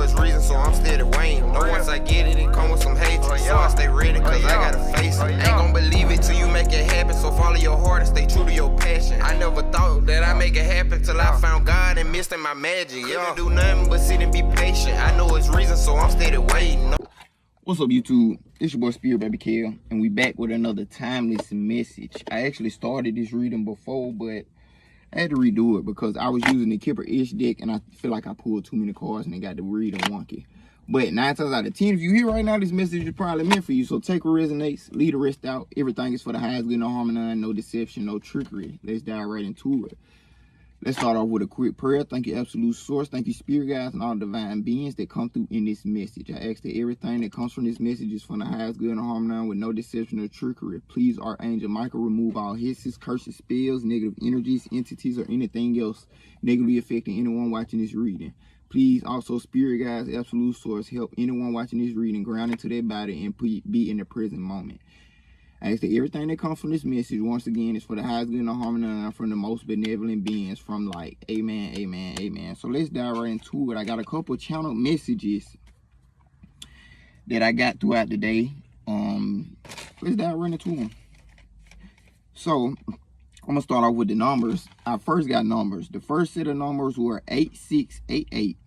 know it's reason, so I'm steady waiting. Know once I get it, it come with some hate. So I stay ready, cause I gotta face it. Ain't gon' believe it till you make it happen. So follow your heart and stay true to your passion. I never thought that I'd make it happen till I found God and missed in my magic. Couldn't do nothing but sit and be patient. I know it's reason, so I'm steady waiting. What's up, YouTube? It's your boy Spirit Baby Kel, and we back with another timeless message. I actually started this reading before, but I had to redo it because I was using the Kipper-ish deck, and I feel like I pulled too many cards and it got the reading wonky. But 9 times out of 10, if you hear right now, this message is probably meant for you. So take what resonates, leave the rest out. Everything is for the highest good, no harm, no deception, no trickery. Let's dive right into it. Let's start off with a quick prayer. Thank you, Absolute Source. Thank you, Spirit Guides and all divine beings that come through in this message. I ask that everything that comes from this message is from the highest good and harmony with no deception or trickery. Please, Archangel Michael, remove all hisses, curses, spells, negative energies, entities, or anything else negatively affecting anyone watching this reading. Please, also, Spirit Guides, Absolute Source, help anyone watching this reading ground into their body and be in the present moment. I ask that everything that comes from this message, once again, is for the highest good and harmony from the most benevolent beings from light. Amen, amen, amen. So let's dive right into it. I got a couple channel messages that I got throughout the day. Let's dive right into them. So I'm gonna start off with the numbers. I first got numbers. The first set of numbers were 8688,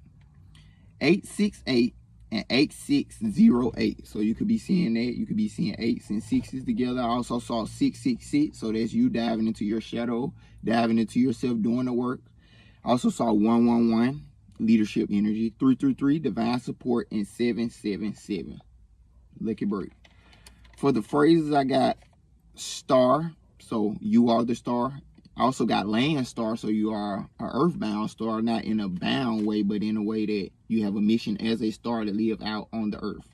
868, and 8608. So you could be seeing that. You could be seeing 8s and 6s together. I also saw 666. So that's you diving into your shadow, diving into yourself, doing the work. I also saw 111, leadership energy, 333, divine support, and 777. Lucky break. For the phrases, I got star. So you are the star. I also got land star, so you are an earthbound star, not in a bound way, but in a way that you have a mission as a star to live out on the earth.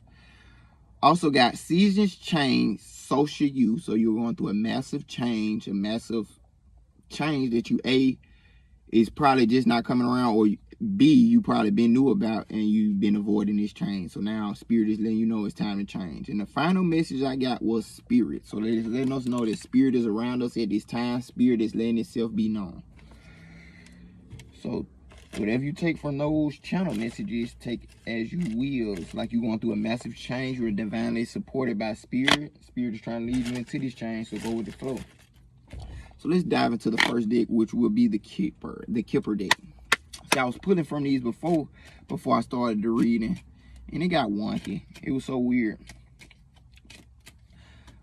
Also got seasons change, so should you. So you're going through a massive change that you, A, is probably just not coming around, or B, you probably been knew about and you've been avoiding this change. So now Spirit is letting you know it's time to change. And the final message I got was Spirit. So letting us know that Spirit is around us at this time. Spirit is letting itself be known. So whatever you take from those channel messages, take as you will. It's like you're going through a massive change. You're divinely supported by Spirit. Spirit is trying to lead you into this change, so go with the flow. So let's dive into the first deck, which will be the Kipper deck. See, I was pulling from these before I started the reading, and it got wonky. It was so weird.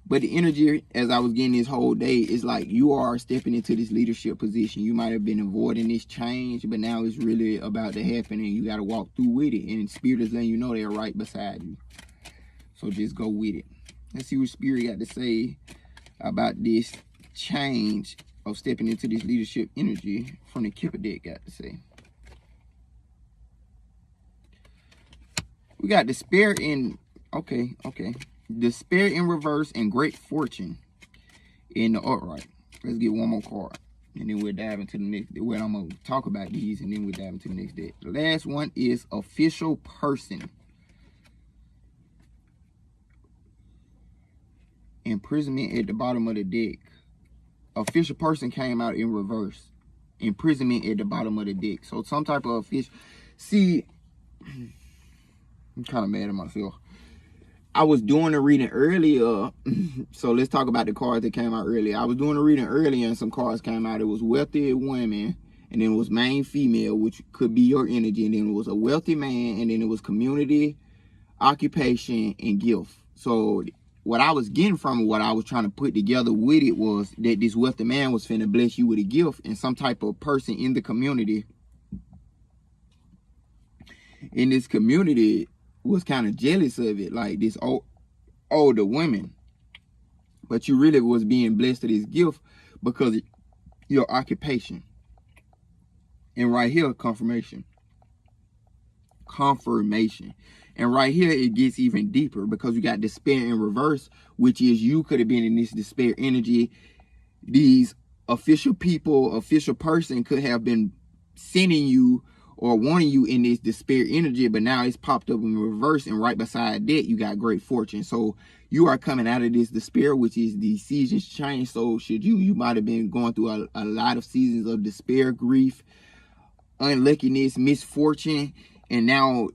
But the energy, as I was getting this whole day, is like you are stepping into this leadership position. You might have been avoiding this change, but now it's really about to happen, and you got to walk through with it. And Spirit is letting you know they're right beside you. So just go with it. Let's see what Spirit got to say about this change of stepping into this leadership energy from the Kipper deck got to say. We got despair in, okay. Despair in reverse and great fortune in the upright. Let's get one more card. And then we'll dive into the next. Well, I'm going to talk about these and then we'll dive into the next deck. The last one is official person. Imprisonment at the bottom of the deck. Official person came out in reverse. Imprisonment at the bottom of the deck. So some type of official. See, I'm kind of mad at myself. I was doing a reading earlier. So let's talk about the cards that came out earlier. I was doing a reading earlier and some cards came out. It was wealthy women, and then it was main female, which could be your energy. And then it was a wealthy man, and then it was community, occupation, and gift. So what I was getting from it, what I was trying to put together with it was that this wealthy man was finna bless you with a gift, and some type of person in the community, was kind of jealous of it, like this older women. But you really was being blessed with this gift because of your occupation. And right here, confirmation. And right here, it gets even deeper because you got despair in reverse, which is you could have been in this despair energy. These official people, official person could have been sending you or wanting you in this despair energy, but now it's popped up in reverse, and right beside that, you got great fortune. So you are coming out of this despair, which is the seasons change. So should you might have been going through a lot of seasons of despair, grief, unluckiness, misfortune, and now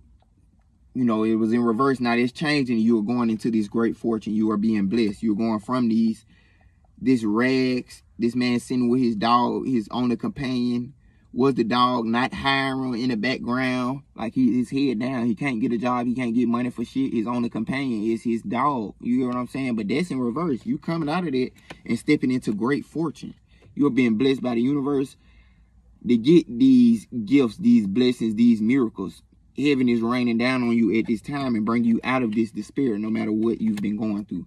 you know, it was in reverse. Now it's changing. You are going into this great fortune. You are being blessed. You're going from this rags. This man sitting with his dog, his only companion was the dog, not hiring in the background. Like his head down. He can't get a job. He can't get money for shit. His only companion is his dog. You hear what I'm saying? But that's in reverse. You coming out of that and stepping into great fortune. You're being blessed by the universe to get these gifts, these blessings, these miracles. Heaven is raining down on you at this time and bring you out of this despair, no matter what you've been going through.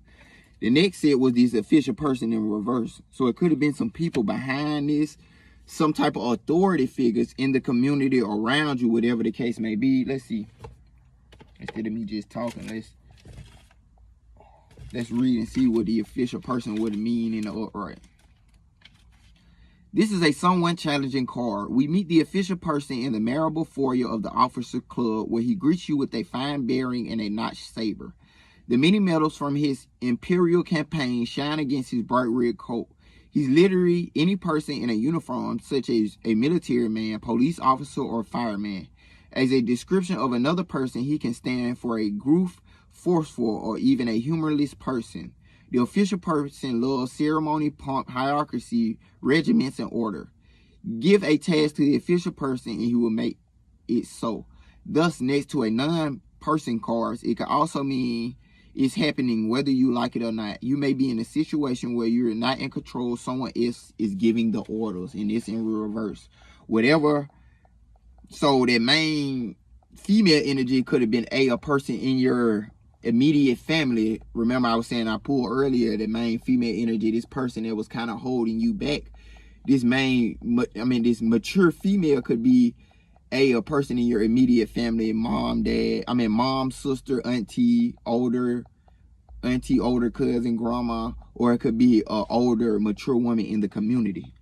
The next set was this official person in reverse. So it could have been some people behind this, some type of authority figures in the community around you, whatever the case may be. Let's see. Instead of me just talking, let's read and see what the official person would mean in the upright. This is a somewhat challenging card. We meet the official person in the marble foyer of the officer club, where he greets you with a fine bearing and a notched saber. The many medals from his imperial campaign shine against his bright red coat. He's literally any person in a uniform, such as a military man, police officer, or fireman. As a description of another person, he can stand for a gruff, forceful, or even a humorless person. The official person loves ceremony, pomp, hierarchy, regiments, and order. Give a task to the official person and he will make it so. Thus, next to a non-person card, it can also mean it's happening whether you like it or not. You may be in a situation where you're not in control. Someone else is giving the orders, and it's in reverse. Whatever. So that main female energy could have been a person in your immediate family. Remember I was saying I pulled earlier the main female energy, this person that was kind of holding you back. This mature female could be a person in your immediate family, mom, sister, auntie, older cousin, grandma, or it could be an older, mature woman in the community.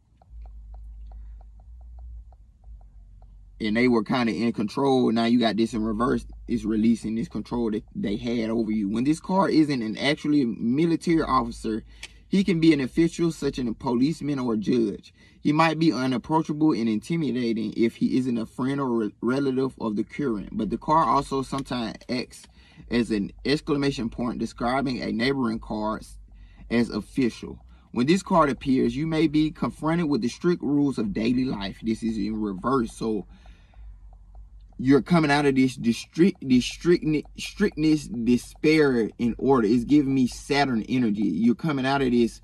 And they were kind of in control. Now you got this in reverse. It's releasing this control that they had over you. When this card isn't an actually military officer, he can be an official such as a policeman or a judge. He might be unapproachable and intimidating if he isn't a friend or relative of the current. But the card also sometimes acts as an exclamation point describing a neighboring card as official. When this card appears, you may be confronted with the strict rules of daily life. This is in reverse. So you're coming out of this strictness, despair in order. It's giving me Saturn energy. You're coming out of this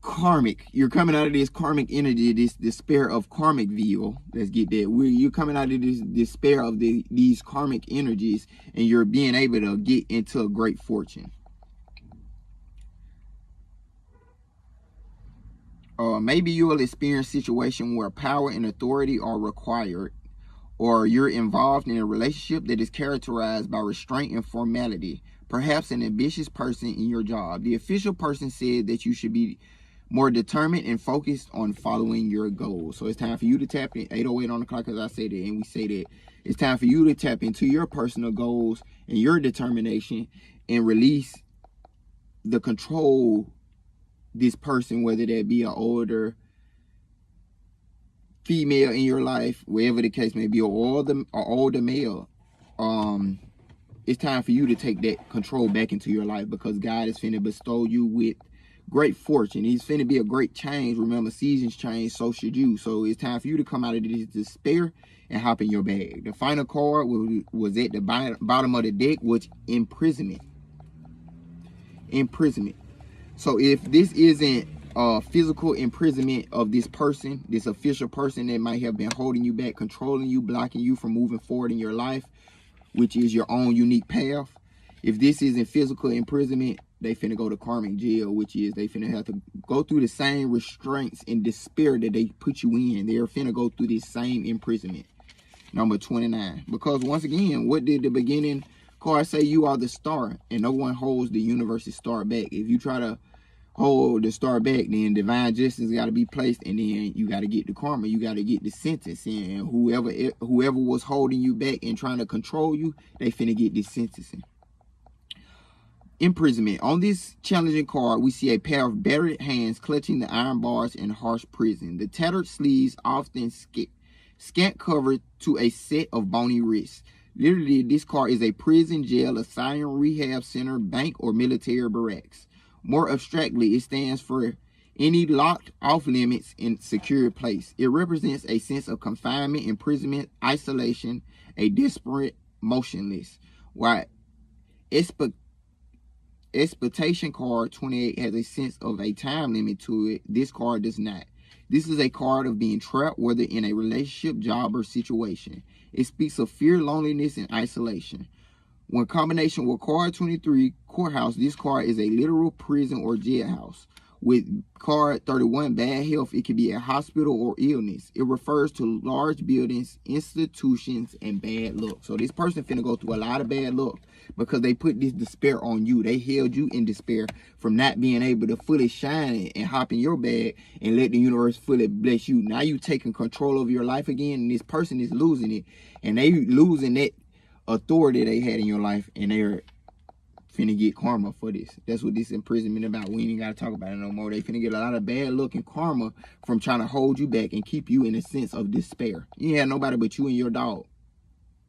karmic. You're coming out of this karmic energy, this despair of Karmicville. Let's get that. You're coming out of this despair of these karmic energies, and you're being able to get into a great fortune. Maybe you will experience a situation where power and authority are required, or you're involved in a relationship that is characterized by restraint and formality. Perhaps an ambitious person in your job. The official person said that you should be more determined and focused on following your goals. So it's time for you to tap in. 8:08 on the clock, as I say that, and we say that it's time for you to tap into your personal goals and your determination and release the control this person, whether that be an older female in your life, wherever the case may be, or older male. It's time for you to take that control back into your life, because God is finna bestow you with great fortune. He's finna be a great change. Remember, seasons change, so should you. So it's time for you to come out of this despair and hop in your bag. The final card was at the bottom of the deck, which imprisonment. Imprisonment. So if this isn't physical imprisonment of this person, this official person that might have been holding you back, controlling you, blocking you from moving forward in your life, which is your own unique path. If this isn't physical imprisonment, they finna go to karmic jail, which is they finna have to go through the same restraints and despair that they put you in. They're finna go through this same imprisonment. Number 29. Because once again, what did the beginning card say? You are the star, and no one holds the universe's star back. If you try to hold the star back, then divine justice got to be placed, and then you got to get the karma. You got to get the sentence, and whoever was holding you back and trying to control you, they finna get this sentencing. Imprisonment. On this challenging card, we see a pair of battered hands clutching the iron bars in harsh prison. The tattered sleeves often scant covered to a set of bony wrists. Literally, this card is a prison, jail, asylum, rehab center, bank, or military barracks. More abstractly, it stands for any locked off limits in secure place. It represents a sense of confinement, imprisonment, isolation, a desperate motionless. While expectation card 28 has a sense of a time limit to it, this card does not. This is a card of being trapped, whether in a relationship, job, or situation. It speaks of fear, loneliness, and isolation. When combination with card 23, courthouse, this card is a literal prison or jailhouse. With card 31, bad health, it could be a hospital or illness. It refers to large buildings, institutions, and bad luck. So this person finna go through a lot of bad luck because they put this despair on you. They held you in despair from not being able to fully shine and hop in your bag and let the universe fully bless you. Now you taking control of your life again, and this person is losing it. And they losing that authority they had in your life, and they're finna get karma for this. That's what this imprisonment about. We ain't gotta talk about it no more. They finna get a lot of bad luck and karma from trying to hold you back and keep you in a sense of despair. You had nobody but you and your dog.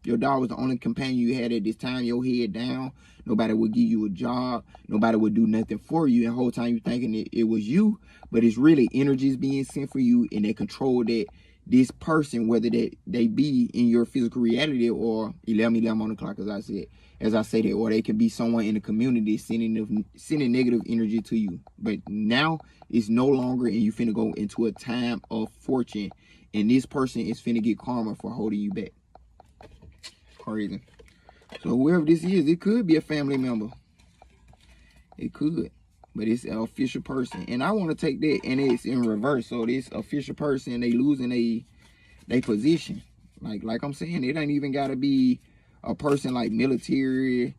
Your dog was the only companion you had at this time. Your head down. Nobody would give you a job. Nobody would do nothing for you. And the whole time you thinking it was you, but it's really energies being sent for you, and they control that this person, whether they be in your physical reality or 11 on the clock, as I say that, or they can be someone in the community sending negative energy to you. But now it's no longer, and you finna go into a time of fortune, and this person is finna get karma for holding you back. Crazy. So whoever this is, it could be a family member. It could. But it's an official person. And I want to take that, and it's in reverse. So this official person, they losing they position. Like I'm saying, it ain't even got to be a person like military,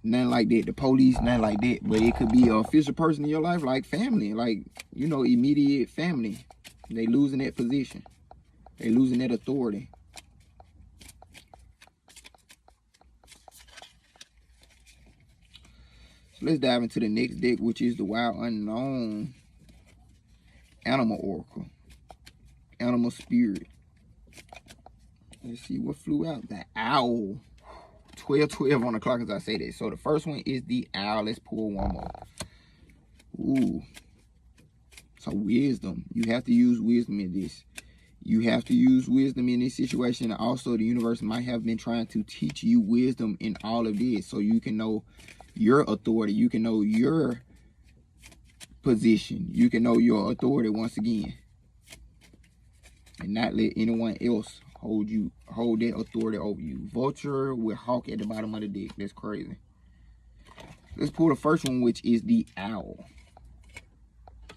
nothing like that. The police, nothing like that. But it could be an official person in your life, like family, like, you know, immediate family. They losing that position. They losing that authority. Let's dive into the next deck, which is the Wild Unknown Animal Oracle. Animal Spirit. Let's see what flew out. The Owl. 12-12 on the clock as I say that. So the first one is the Owl. Let's pull one more. Ooh. So wisdom. You have to use wisdom in this. You have to use wisdom in this situation. Also, the universe might have been trying to teach you wisdom in all of this, so you can know your authority. You can know your position. You can know your authority once again, and not let anyone else hold that authority over you. Vulture with Hawk at the bottom of the deck. That's crazy. Let's pull the first one, which is the Owl.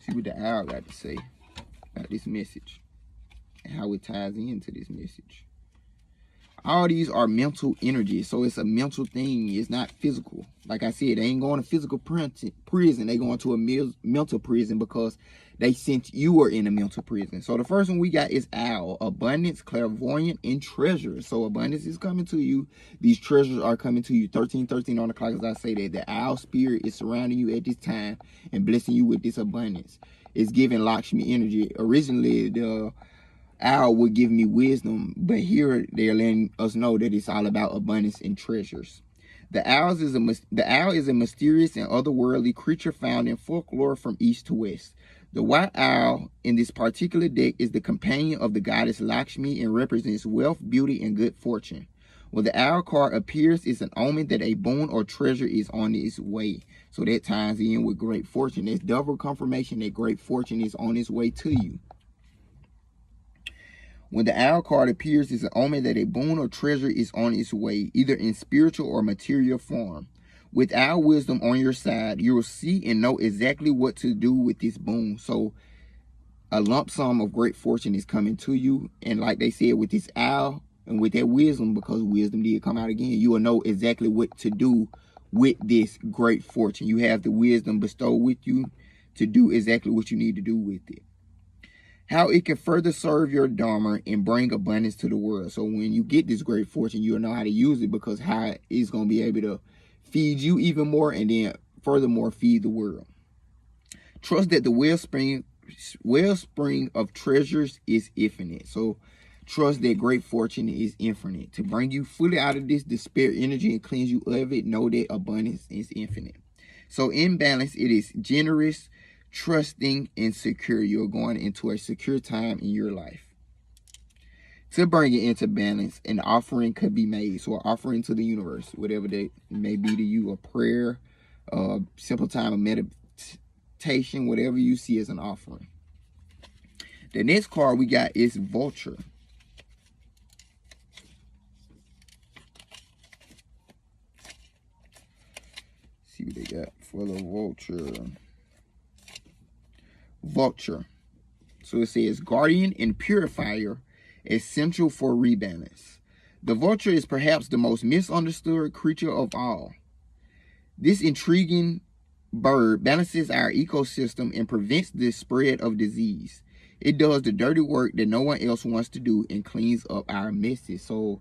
See what the Owl got to say about this message and how it ties into this message. All these are mental energy, so it's a mental thing. It's not physical. Like I said, they ain't going to physical prison. They going to a mental prison because they sent you were in a mental prison. So the first one we got is Owl. Abundance, clairvoyant, and treasure. So abundance is coming to you. These treasures are coming to you. 13-13 on the clock as I say that. The Owl spirit is surrounding you at this time and blessing you with this abundance. It's giving Lakshmi energy. Originally, the Owl would give me wisdom, but here they're letting us know that it's all about abundance and treasures. The owl is a mysterious and otherworldly creature found in folklore from east to west. The white owl in this particular deck is the companion of the goddess Lakshmi and represents wealth, beauty, and good fortune. When the owl card appears, it's an omen that a boon or treasure is on its way. So that ties in with great fortune. That's double confirmation that great fortune is on its way to you. When the Owl card appears, it's an omen that a boon or treasure is on its way, either in spiritual or material form. With Owl wisdom on your side, you will see and know exactly what to do with this boon. So a lump sum of great fortune is coming to you. And like they said, with this Owl and with that wisdom, because wisdom did come out again, you will know exactly what to do with this great fortune. You have the wisdom bestowed with you to do exactly what you need to do with it. How it can further serve your Dharma and bring abundance to the world. So when you get this great fortune, you'll know how to use it, because how it's going to be able to feed you even more and then furthermore feed the world. Trust that the wellspring of treasures is infinite. So Trust that great fortune is infinite. To bring you fully out of this despair energy and cleanse you of it, know that abundance is infinite. So in balance, it is generous, trusting, and secure. You're going into a secure time in your life. To bring it into balance, an offering could be made. So an offering to the universe, whatever that may be to you, a prayer, a simple time of meditation, whatever you see as an offering. The next card we got is Vulture. See what they got for the Vulture. Vulture. So it says guardian and purifier, essential for rebalance. The vulture is perhaps the most misunderstood creature of all. This intriguing bird balances our ecosystem and prevents the spread of disease. It does the dirty work that no one else wants to do and cleans up our messes. So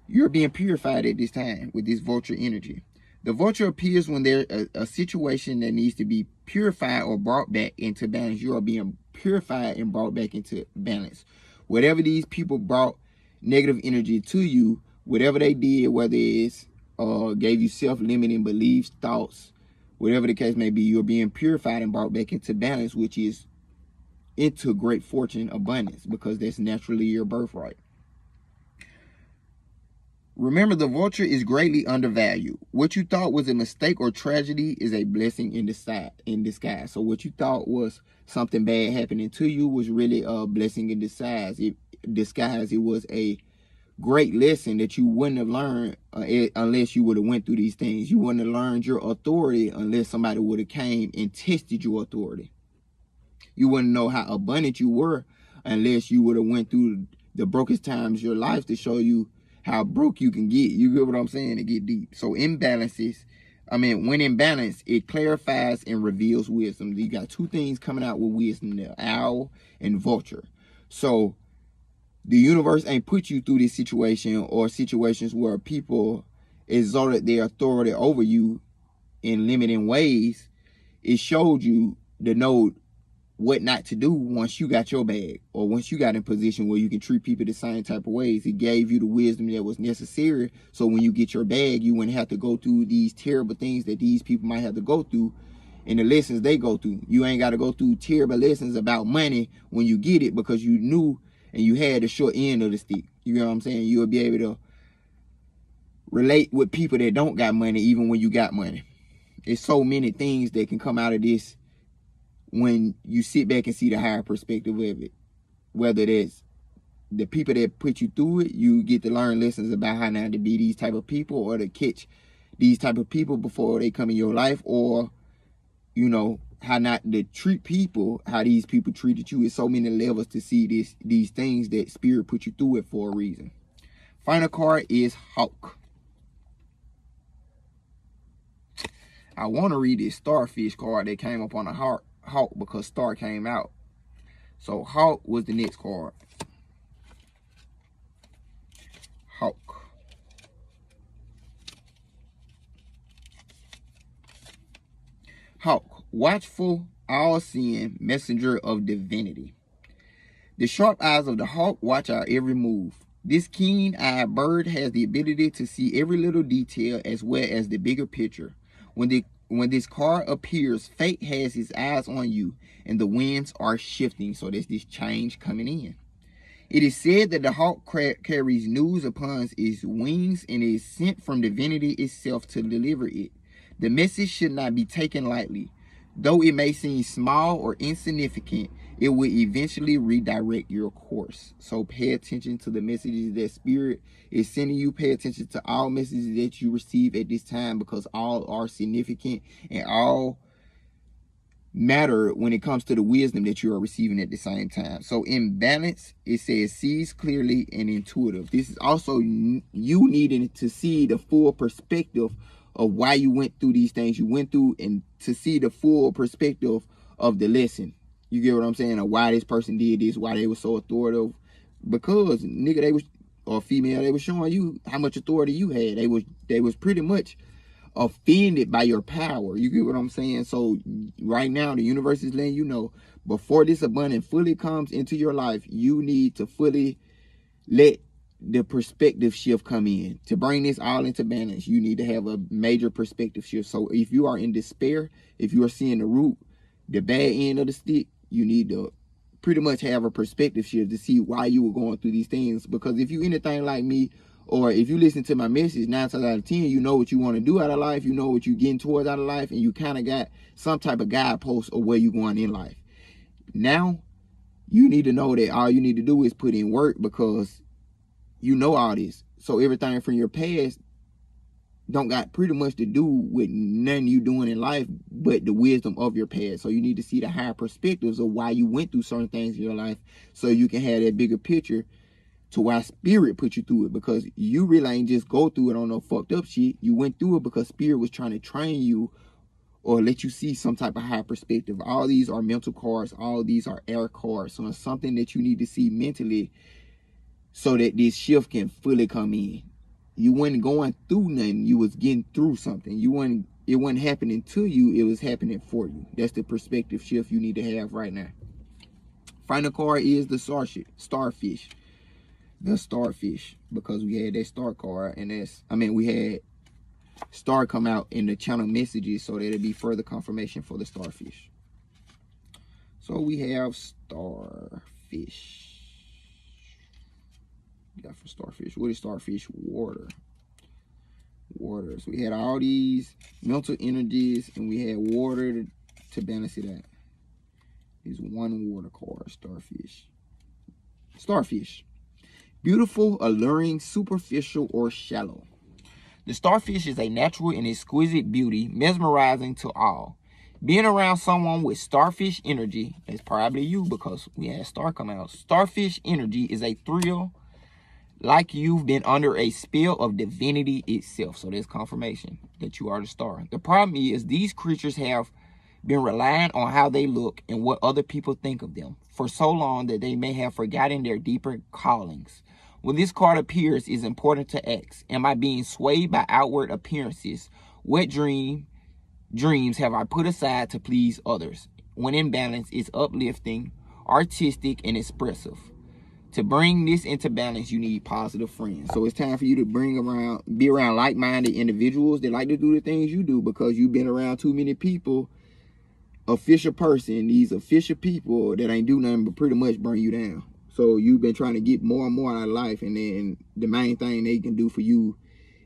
you're being purified at this time with this vulture energy. The vulture appears when there's a situation that needs to be purified or brought back into balance. You are being purified and brought back into balance. Whatever these people brought negative energy to you, whatever they did, whether it's gave you self-limiting beliefs, thoughts, whatever the case may be, you're being purified and brought back into balance, which is into great fortune, abundance, because that's naturally your birthright. Remember, the vulture is greatly undervalued. What you thought was a mistake or tragedy is a blessing in disguise. So what you thought was something bad happening to you was really a blessing in disguise. It was a great lesson that you wouldn't have learned unless you would have went through these things. You wouldn't have learned your authority unless somebody would have came and tested your authority. You wouldn't know how abundant you were unless you would have went through the brokest times of your life to show you how broke you can get. You get what I'm saying? To get deep. So when in balance, it clarifies and reveals wisdom. You got two things coming out with wisdom there, owl and vulture. So the universe ain't put you through this situation or situations where people exerted their authority over you in limiting ways. It showed you the know what not to do once you got your bag, or once you got in position where you can treat people the same type of ways. It gave you the wisdom that was necessary, so when you get your bag, you wouldn't have to go through these terrible things that these people might have to go through and the lessons they go through. You ain't got to go through terrible lessons about money when you get it, because you knew and you had the short end of the stick. You know what I'm saying? You'll be able to relate with people that don't got money even when you got money. There's so many things that can come out of this when you sit back and see the higher perspective of it. Whether that's the people that put you through it, you get to learn lessons about how not to be these type of people, or to catch these type of people before they come in your life, or, you know, how not to treat people, how these people treated you. It's so many levels to see these things that spirit put you through it for a reason. Final card is Hawk. I want to read this Starfish card that came up on a Hawk because Star came out. So Hawk was the next card. Hawk. Hawk, watchful, all-seeing messenger of divinity. The sharp eyes of the hawk watch our every move. This keen-eyed bird has the ability to see every little detail as well as the bigger picture. When this card appears, fate has his eyes on you, and the winds are shifting. So there's this change coming in. It is said that the hawk carries news upon its wings and is sent from divinity itself to deliver it. The message should not be taken lightly. Though it may seem small or insignificant, it will eventually redirect your course. So pay attention to the messages that Spirit is sending you. Pay attention to all messages that you receive at this time, because all are significant and all matter when it comes to the wisdom that you are receiving at the same time. So in balance, it says sees clearly and intuitive. This is also you needing to see the full perspective of why you went through these things you went through, and to see the full perspective of the lesson. You get what I'm saying? Or why this person did this, why they were so authoritative. Because nigga, they was, or female, they were showing you how much authority you had. They was pretty much offended by your power. You get what I'm saying? So right now the universe is letting you know, before this abundance fully comes into your life, you need to fully let the perspective shift come in. To bring this all into balance, you need to have a major perspective shift. So if you are in despair, if you are seeing the root, the bad end of the stick, you need to pretty much have a perspective shift to see why you were going through these things. Because if you anything like me, or if you listen to my message 9 times out of 10, you know what you want to do out of life, you know what you're getting towards out of life, and you kind of got some type of guidepost of where you're going in life. Now, you need to know that all you need to do is put in work, because you know all this. So everything from your past don't got pretty much to do with nothing you doing in life but the wisdom of your past. So you need to see the higher perspectives of why you went through certain things in your life, so you can have that bigger picture to why spirit put you through it. Because you really ain't just go through it on no fucked up shit. You went through it because spirit was trying to train you or let you see some type of high perspective. All these are mental cards. All these are air cards. So it's something that you need to see mentally so that this shift can fully come in. You weren't going through nothing. You was getting through something. It wasn't happening to you. It was happening for you. That's the perspective shift you need to have right now. Final card is the starfish. The starfish, because we had that star card, and we had star come out in the channel messages, so that'll be further confirmation for the starfish. So we have starfish. Got for starfish. What is starfish? Water. So we had all these mental energies, and we had water to balance it out. Is one water card. Starfish. Beautiful, alluring, superficial, or shallow. The starfish is a natural and exquisite beauty, mesmerizing to all. Being around someone with starfish energy, that's probably you because we had star come out. Starfish energy is a thrill, like you've been under a spell of divinity itself. So there's confirmation that you are the star. The problem is these creatures have been relying on how they look and what other people think of them for so long that they may have forgotten their deeper callings. When this card appears, it's important to ask, am I being swayed by outward appearances? What dreams have I put aside to please others? When in balance, it's uplifting, artistic, and expressive. To bring this into balance, you need positive friends. So it's time for you to be around like-minded individuals that like to do the things you do, because you've been around too many people, official person, these official people that ain't do nothing but pretty much bring you down. So you've been trying to get more and more out of life, and then the main thing they can do for you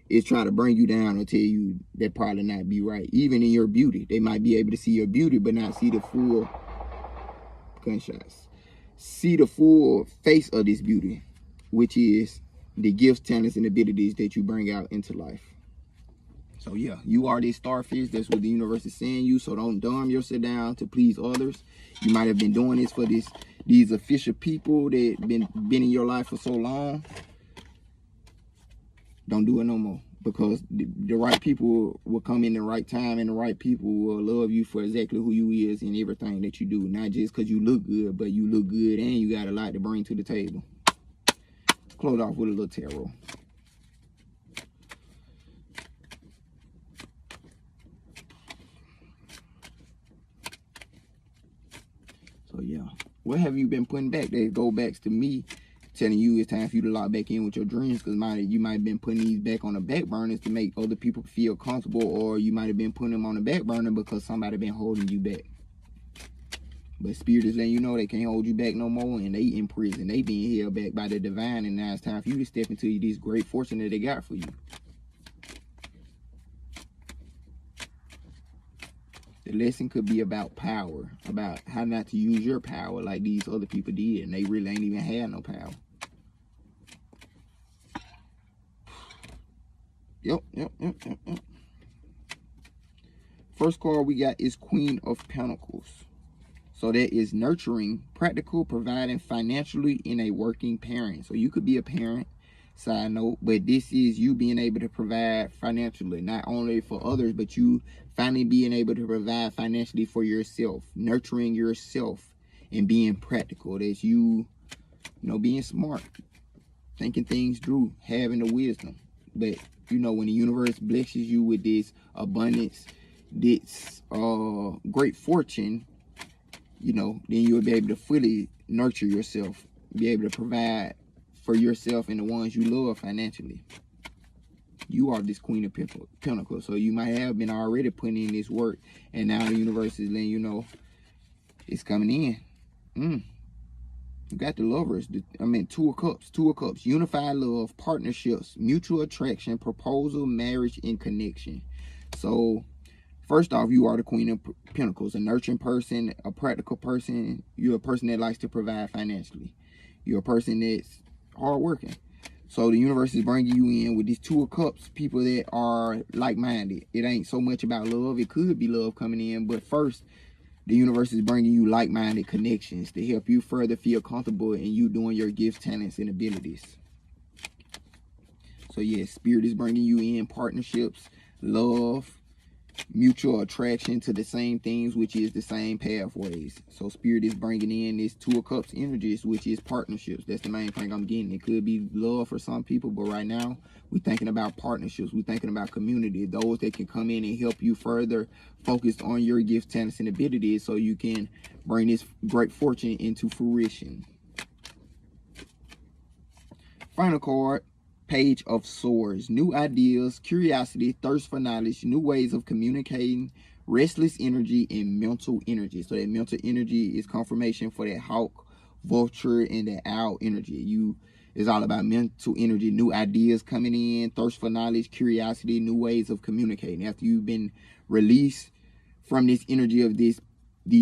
is try to bring you down or tell you that probably not be right. Even in your beauty, they might be able to see your beauty but not see the full gunshots. See the full face of this beauty, which is the gifts, talents, and abilities that you bring out into life. So yeah, you are this starfish. That's what the universe is saying you. So don't dumb yourself down to please others. You might have been doing this for these official people that been in your life for so long. Don't do it no more, because the right people will come in the right time, and the right people will love you for exactly who you is and everything that you do. Not just because you look good, but you look good and you got a lot to bring to the table. Let's close off with a little tarot. So yeah, what have you been putting back? That go back to me telling you it's time for you to lock back in with your dreams, because you might have been putting these back on the back burners to make other people feel comfortable, or you might have been putting them on the back burner because somebody been holding you back. But spirit is letting you know they can't hold you back no more, and they in prison. They being held back by the divine, and now it's time for you to step into this great fortune that they got for you. The lesson could be about power, about how not to use your power like these other people did, and they really ain't even had no power. Yep. First card we got is Queen of Pentacles. So that is nurturing, practical, providing financially in a working parent. So you could be a parent, side note, but this is you being able to provide financially, not only for others, but you finally being able to provide financially for yourself, nurturing yourself and being practical. That's you being smart, thinking things through, having the wisdom. But when the universe blesses you with this abundance, this great fortune, then you'll be able to fully nurture yourself, be able to provide for yourself and the ones you love financially. You are this Queen of Pentacles. So you might have been already putting in this work, and now the universe is letting you know it's coming in. You got the Lovers. Two of Cups. Unified love, partnerships, mutual attraction, proposal, marriage, and connection. So first off, you are the Queen of Pentacles, a nurturing person, a practical person. You're a person that likes to provide financially. You're a person that's hardworking. So the universe is bringing you in with these Two of Cups, people that are like-minded. It ain't so much about love. It could be love coming in, but first, the universe is bringing you like-minded connections to help you further feel comfortable in you doing your gifts, talents, and abilities. So yes, Spirit is bringing you in partnerships, love, mutual attraction to the same things, which is the same pathways. So Spirit is bringing in this Two of Cups energies, which is partnerships. That's the main thing I'm getting. It could be love for some people, but right now we're thinking about partnerships. We're thinking about community, those that can come in and help you further focus on your gifts, talents, and abilities so you can bring this great fortune into fruition. Final card, Page of Swords. New ideas, curiosity, thirst for knowledge, new ways of communicating, restless energy, and mental energy. So that mental energy is confirmation for that hawk, vulture, and that owl energy. It's all about mental energy, new ideas coming in, thirst for knowledge, curiosity, new ways of communicating. After you've been released from this energy of these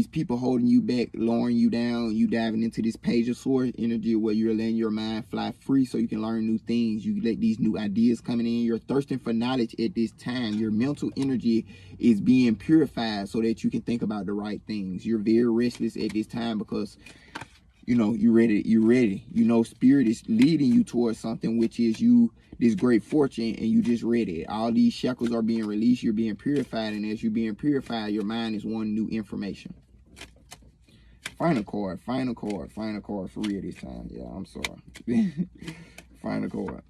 people holding you back, lowering you down, you diving into this Page of Swords energy where you're letting your mind fly free so you can learn new things. You let these new ideas coming in. You're thirsting for knowledge at this time. Your mental energy is being purified so that you can think about the right things. You're very restless at this time because you're ready. Spirit is leading you towards something, which is this great fortune, and you just ready. All these shackles are being released. You're being purified, and as you're being purified, your mind is wanting new information. Final card for real this time. Yeah, I'm sorry. Final card,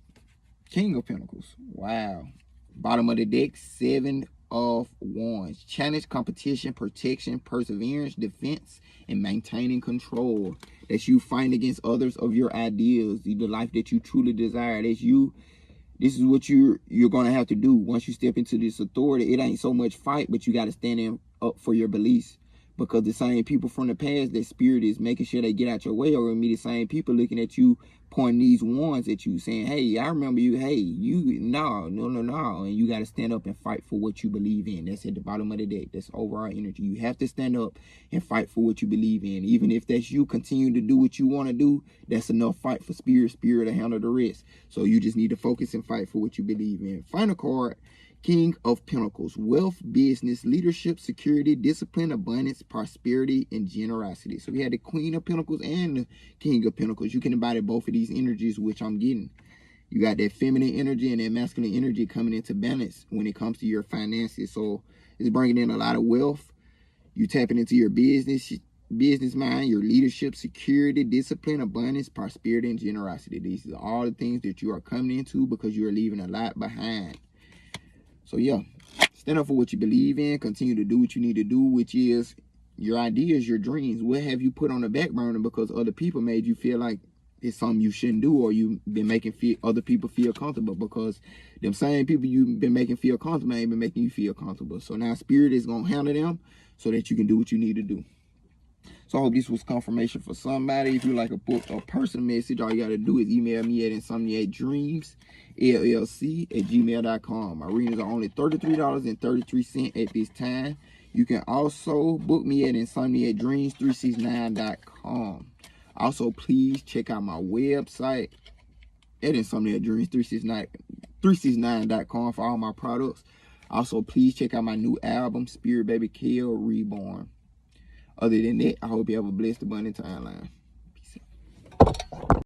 King of Pentacles. Wow. Bottom of the deck, 7 of Wands. Challenge, competition, protection, perseverance, defense, and maintaining control. That's you fighting against others of your ideals, the life that you truly desire. That's you. This is what you're going to have to do once you step into this authority. It ain't so much fight, but you got to stand up for your beliefs. Because the same people from the past that Spirit is making sure they get out your way are going to be the same people looking at you, pointing these wands at you, saying, hey, I remember you. Hey, no. And you got to stand up and fight for what you believe in. That's at the bottom of the deck. That's overall energy. You have to stand up and fight for what you believe in. Even if that's you continue to do what you want to do, that's enough fight for Spirit to handle the rest. So you just need to focus and fight for what you believe in. Final card, King of Pentacles. Wealth, business, leadership, security, discipline, abundance, prosperity, and generosity. So we had the Queen of Pentacles and the King of Pentacles. You can embody both of these energies, which I'm getting. You got that feminine energy and that masculine energy coming into balance when it comes to your finances. So it's bringing in a lot of wealth. You tapping into your business mind, your leadership, security, discipline, abundance, prosperity, and generosity. These are all the things that you are coming into because you are leaving a lot behind. So yeah, stand up for what you believe in. Continue to do what you need to do, which is your ideas, your dreams. What have you put on the back burner because other people made you feel like it's something you shouldn't do, or you've been making other people feel comfortable because them same people you've been making feel comfortable ain't been making you feel comfortable. So now Spirit is going to handle them so that you can do what you need to do. So I hope this was confirmation for somebody. If you like a book or personal message, all you got to do is email me at insomniacdreamsllc@gmail.com. My readings are only $33.33 at this time. You can also book me at insomniacdreams369.com. Also, please check out my website at insomniacdreams369.com for all my products. Also, please check out my new album, Spirit Baby Kill Reborn. Other than that, I hope you have a blessed, abundant timeline.